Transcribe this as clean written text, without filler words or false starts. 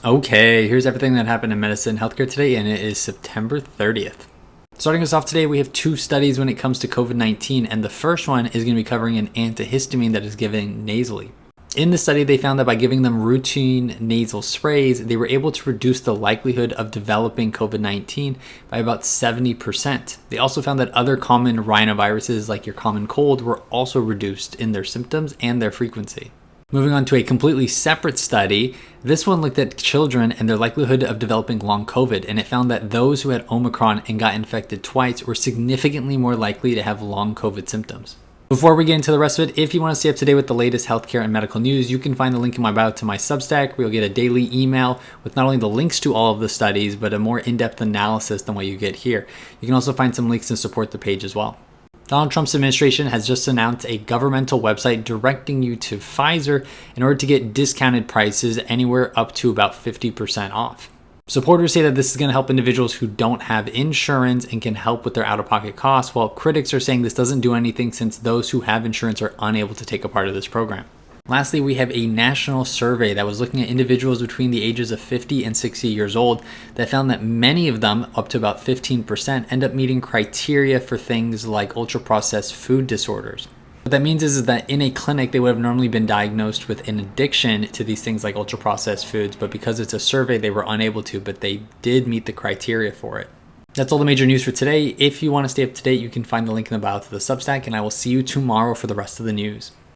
Okay, here's everything that happened in medicine and healthcare today, and it is September 30th. Starting us off today, we have two studies when it comes to COVID 19, and the first one is going to be covering an antihistamine that is given nasally. In the study, they found that by giving them routine nasal sprays, they were able to reduce the likelihood of developing COVID 19 by about 70%. They also found that other common rhinoviruses, like your common cold, were also reduced in their symptoms and their frequency. Moving on to a completely separate study, this one looked at children and their likelihood of developing long COVID, and it found that those who had Omicron and got infected twice were significantly more likely to have long COVID symptoms. Before we get into the rest of it, if you want to stay up to date with the latest healthcare and medical news, you can find the link in my bio to my Substack, where you'll get a daily email with not only the links to all of the studies, but a more in-depth analysis than what you get here. You can also find some links to support the page as well. Donald Trump's administration has just announced a governmental website directing you to Pfizer in order to get discounted prices anywhere up to about 50% off. Supporters say that this is going to help individuals who don't have insurance and can help with their out-of-pocket costs, while critics are saying this doesn't do anything since those who have insurance are unable to take a part of this program. Lastly, we have a national survey that was looking at individuals between the ages of 50 and 60 years old that found that many of them, up to about 15%, end up meeting criteria for things like ultra-processed food disorders. What that means is that in a clinic, they would have normally been diagnosed with an addiction to these things like ultra-processed foods, but because it's a survey, they were unable to, but they did meet the criteria for it. That's all the major news for today. If you want to stay up to date, you can find the link in the bio to the Substack, and I will see you tomorrow for the rest of the news.